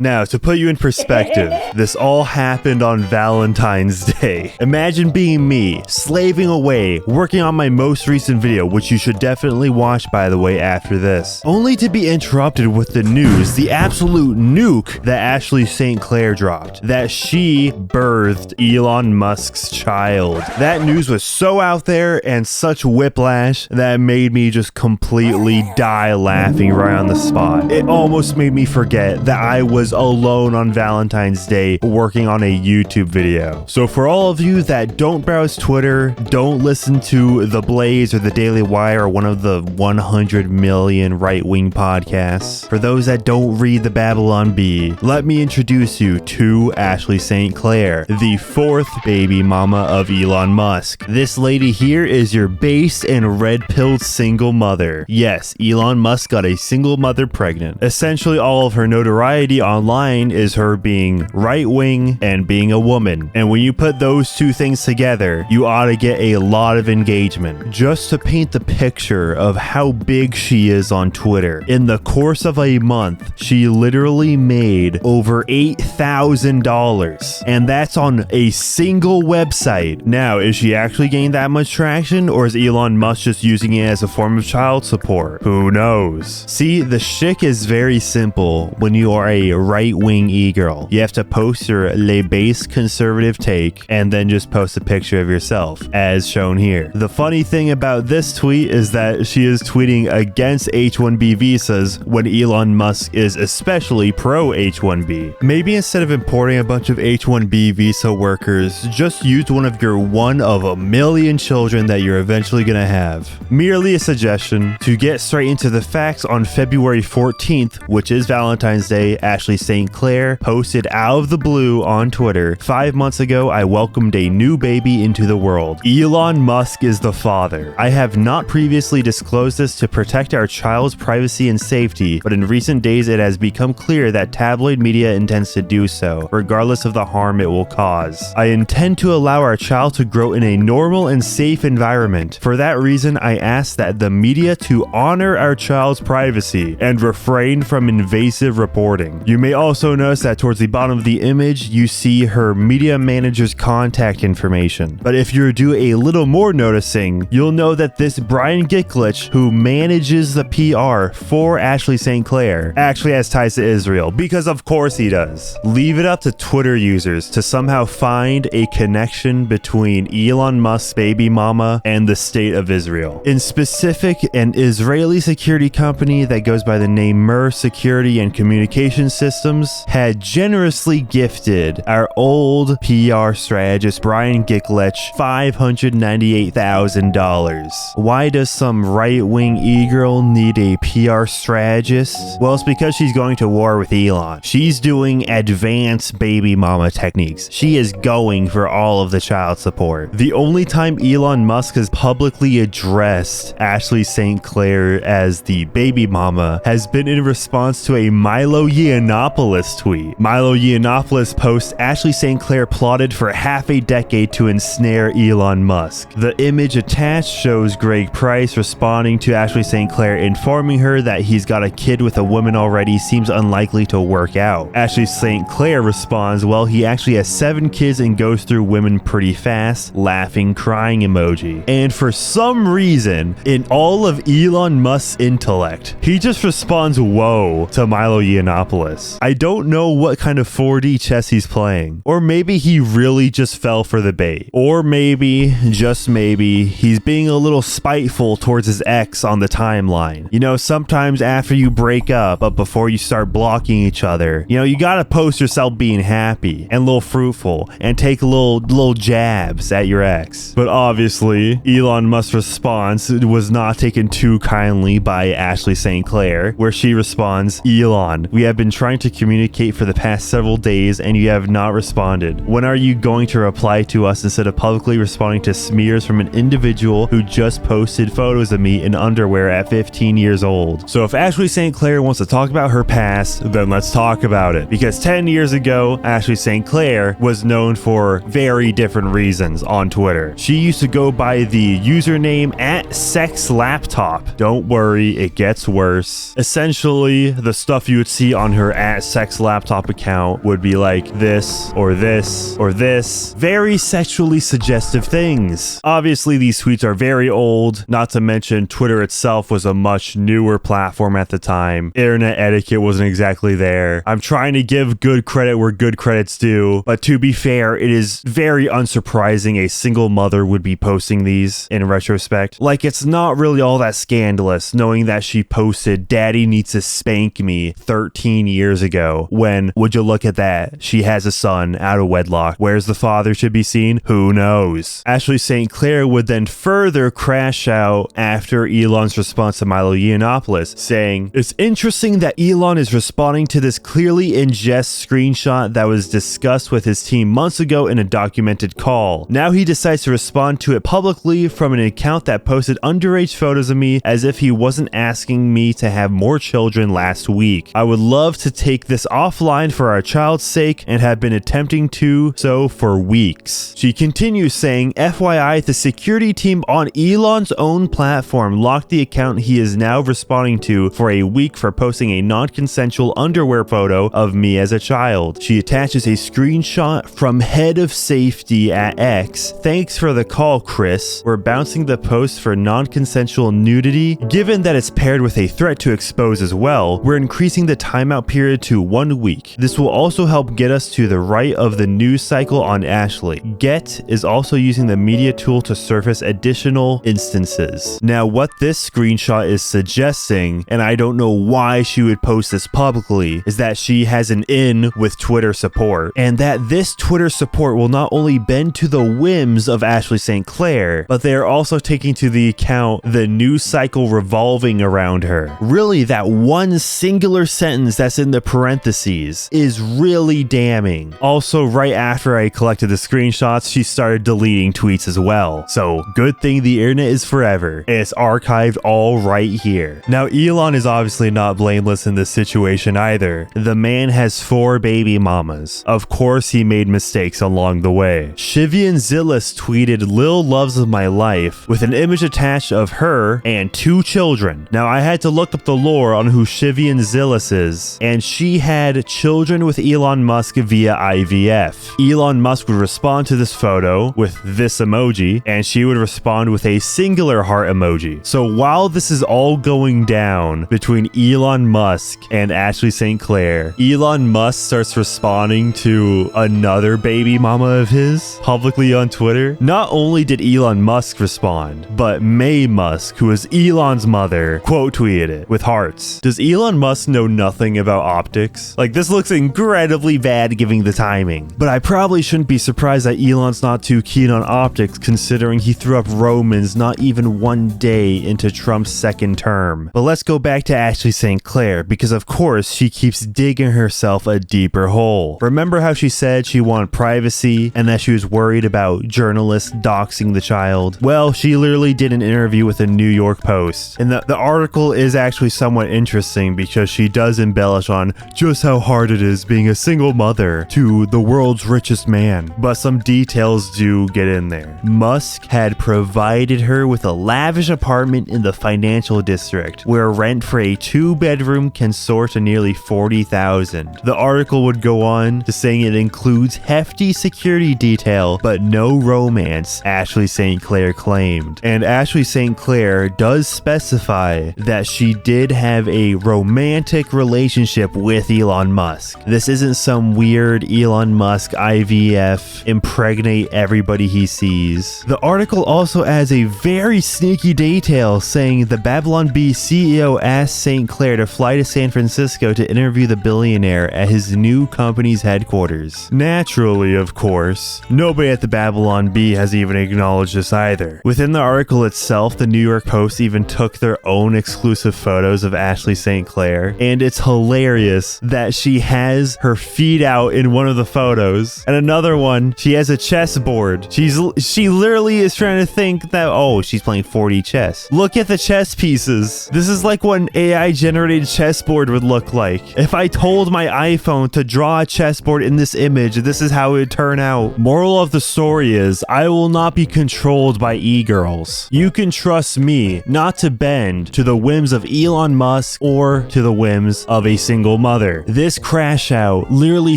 Now, to put you in perspective, this all happened on Valentine's Day. Imagine being me, slaving away, working on my most recent video, which you should definitely watch, by the way, after this, only to be interrupted with the news, the absolute nuke that Ashley St. Clair dropped, that she birthed Elon Musk's child. That news was so out there and such whiplash that made me just completely die laughing right on the spot. It almost made me forget that I was alone on Valentine's Day working on a YouTube video. So for all of you that don't browse Twitter, don't listen to The Blaze or The Daily Wire or one of the 100 million right-wing podcasts, for those that don't read the Babylon Bee, let me introduce you to Ashley St. Clair, the fourth baby mama of Elon Musk. This lady here is your based and red-pilled single mother. Yes, Elon Musk got a single mother pregnant. Essentially, all of her notoriety online is her being right-wing and being a woman. And when you put those two things together, you ought to get a lot of engagement. Just to paint the picture of how big she is on Twitter, in the course of a month, she literally made over $8,000. And that's on a single website. Now, is she actually getting that much traction, or is Elon Musk just using it as a form of child support? Who knows? See, the shtick is very simple when you are a right-wing e-girl. You have to post your le base conservative take and then just post a picture of yourself, as shown here. The funny thing about this tweet is that she is tweeting against H-1B visas when Elon Musk is especially pro H-1B. Maybe instead of importing a bunch of H-1B visa workers, just use one of your one of a million children that you're eventually gonna have. Merely a suggestion. To get straight into the facts, on February 14th, which is Valentine's Day, Ashley St. Clair posted out of the blue on Twitter, 5 months ago, I welcomed a new baby into the world. Elon Musk is the father. I have not previously disclosed this to protect our child's privacy and safety, but in recent days it has become clear that tabloid media intends to do so, regardless of the harm it will cause. I intend to allow our child to grow in a normal and safe environment. For that reason, I ask that the media to honor our child's privacy and refrain from invasive reporting. You may also notice that towards the bottom of the image, you see her media manager's contact information. But if you do a little more noticing, you'll know that this Brian Gicklich, who manages the PR for Ashley St. Clair, actually has ties to Israel, because of course he does. Leave it up to Twitter users to somehow find a connection between Elon Musk's baby mama and the state of Israel. In specific, an Israeli security company that goes by the name Mer Security and Communication Systems had generously gifted our old PR strategist Brian Gicklich $598,000. Why does some right-wing e-girl need a PR strategist? Well, it's because she's going to war with Elon. She's doing advanced baby mama techniques. She is going for all of the child support. The only time Elon Musk has publicly addressed Ashley St. Clair as the baby mama has been in response to a Milo Yiannopoulos tweet. Milo Yiannopoulos posts Ashley St. Clair plotted for half a decade to ensnare Elon Musk. The image attached shows Greg Price responding to Ashley St. Clair, informing her that he's got a kid with a woman already seems unlikely to work out. Ashley St. Clair responds, well, he actually has 7 kids and goes through women pretty fast, laughing, crying emoji. And for some reason, in all of Elon Musk's intellect, he just responds, whoa, to Milo Yiannopoulos. I don't know what kind of 4D chess he's playing. Or maybe he really just fell for the bait. Or maybe, just maybe, he's being a little spiteful towards his ex on the timeline. You know, sometimes after you break up, but before you start blocking each other, you know, you gotta post yourself being happy and a little fruitful and take little jabs at your ex. But obviously, Elon Musk's response was not taken too kindly by Ashley St. Clair, where she responds, Elon, we have been trying to communicate for the past several days and you have not responded. When are you going to reply to us instead of publicly responding to smears from an individual who just posted photos of me in underwear at 15 years old? So if Ashley St. Clair wants to talk about her past, then let's talk about it. Because 10 years ago, Ashley St. Clair was known for very different reasons on Twitter. She used to go by the username @SexLaptop. Don't worry, it gets worse. Essentially, the stuff you would see on her @sexlaptop account would be like this or this or this. Very sexually suggestive things. Obviously, these tweets are very old, not to mention Twitter itself was a much newer platform at the time. Internet etiquette wasn't exactly there. I'm trying to give good credit where good credit's due, but to be fair, it is very unsurprising a single mother would be posting these in retrospect. Like, it's not really all that scandalous knowing that she posted "Daddy needs to spank me" 13 years ago, when, would you look at that, she has a son out of wedlock. Where's the father should be seen? Who knows? Ashley St. Clair would then further crash out after Elon's response to Milo Yiannopoulos, saying, "It's interesting that Elon is responding to this clearly in jest screenshot that was discussed with his team months ago in a documented call. Now he decides to respond to it publicly from an account that posted underage photos of me as if he wasn't asking me to have more children last week. I would love to take this offline for our child's sake and have been attempting to so for weeks." She continues saying, "FYI, the security team on Elon's own platform locked the account he is now responding to for a week for posting a non-consensual underwear photo of me as a child." She attaches a screenshot from head of safety at X. "Thanks for the call, Chris. We're bouncing the post for non-consensual nudity. Given that it's paired with a threat to expose as well, we're increasing the timeout period to 1 week. This will also help get us to the right of the news cycle on Ashley. Get is also using the media tool to surface additional instances." Now, what this screenshot is suggesting, and I don't know why she would post this publicly, is that she has an in with Twitter support, and that this Twitter support will not only bend to the whims of Ashley St. Clair, but they are also taking to the account the news cycle revolving around her. Really, that one singular sentence that's in the parentheses is really damning. Also, right after I collected the screenshots, she started deleting tweets as well. So, good thing the internet is forever, and it's archived all right here. Now, Elon is obviously not blameless in this situation either. The man has 4 baby mamas. Of course, he made mistakes along the way. Shivian Zillis tweeted "Lil loves my life" with an image attached of her and 2 children. Now, I had to look up the lore on who Shivian Zillis is, and she had children with Elon Musk via IVF. Elon Musk would respond to this photo with this emoji, and she would respond with a singular heart emoji. So while this is all going down between Elon Musk and Ashley St. Clair, Elon Musk starts responding to another baby mama of his publicly on Twitter. Not only did Elon Musk respond, but May Musk, who is Elon's mother, quote tweeted it with hearts. Does Elon Musk know nothing about optics? Like, this looks incredibly bad given the timing, but I probably shouldn't be surprised that Elon's not too keen on optics considering he threw up Romans not even 1 day into Trump's second term. But let's go back to Ashley St. Clair, because of course she keeps digging herself a deeper hole. Remember how she said she wanted privacy and that she was worried about journalists doxing the child? Well, she literally did an interview with the New York Post, and the article is actually somewhat interesting because she does embellish on just how hard it is being a single mother to the world's richest man, but some details do get in there. Musk had provided her with a lavish apartment in the financial district where rent for a 2-bedroom can soar to nearly $40,000. The article would go on to saying it includes hefty security detail but no romance, Ashley St. Clair claimed. And Ashley St. Clair does specify that she did have a romantic relationship with Elon Musk. This isn't some weird Elon Musk IVF impregnate everybody he sees. The article also adds a very sneaky detail saying the Babylon Bee CEO asked St. Clair to fly to San Francisco to interview the billionaire at his new company's headquarters. Naturally, of course, nobody at the Babylon Bee has even acknowledged this either. Within the article itself, the New York Post even took their own exclusive photos of Ashley St. Clair, and it's hilarious that she has her feet out in one of the photos, and another one, she has a chessboard. She literally is trying to think that, oh, she's playing 4D chess. Look at the chess pieces. This is like what an AI generated chessboard would look like. If I told my iPhone to draw a chessboard in this image, this is how it would turn out. Moral of the story is, I will not be controlled by e-girls. You can trust me not to bend to the whims of Elon Musk or to the whims of a single single mother. This crash out literally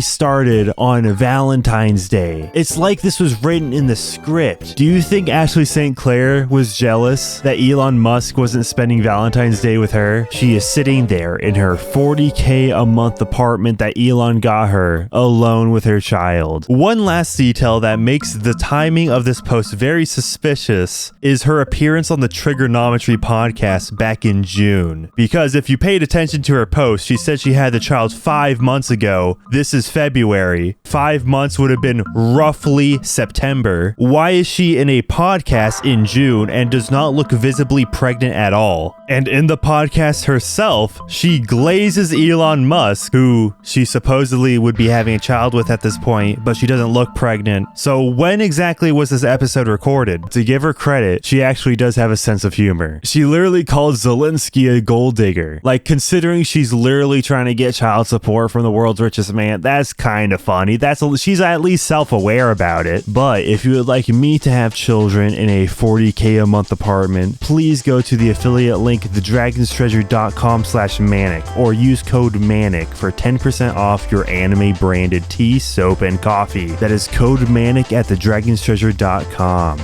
started on Valentine's Day. It's like this was written in the script. Do you think Ashley St. Clair was jealous that Elon Musk wasn't spending Valentine's Day with her? She is sitting there in her $40K a month apartment that Elon got her, alone with her child. One last detail that makes the timing of this post very suspicious is her appearance on the Trigonometry podcast back in June. Because if you paid attention to her post, she said she had the child 5 months ago. This is February. 5 months would have been roughly September. Why is she in a podcast in June and does not look visibly pregnant at all? And in the podcast herself, she glazes Elon Musk, who she supposedly would be having a child with at this point, but she doesn't look pregnant. So when exactly was this episode recorded? To give her credit, she actually does have a sense of humor. She literally called Zelensky a gold digger. Like, considering she's literally trying to get child support from the world's richest man, that's kind of funny. She's at least self-aware about it. But if you would like me to have children in a $40K a month apartment, please go to the affiliate link thedragonstreasure.com/manic or use code manic for 10% off your anime branded tea, soap, and coffee. That is code manic at thedragonstreasure.com.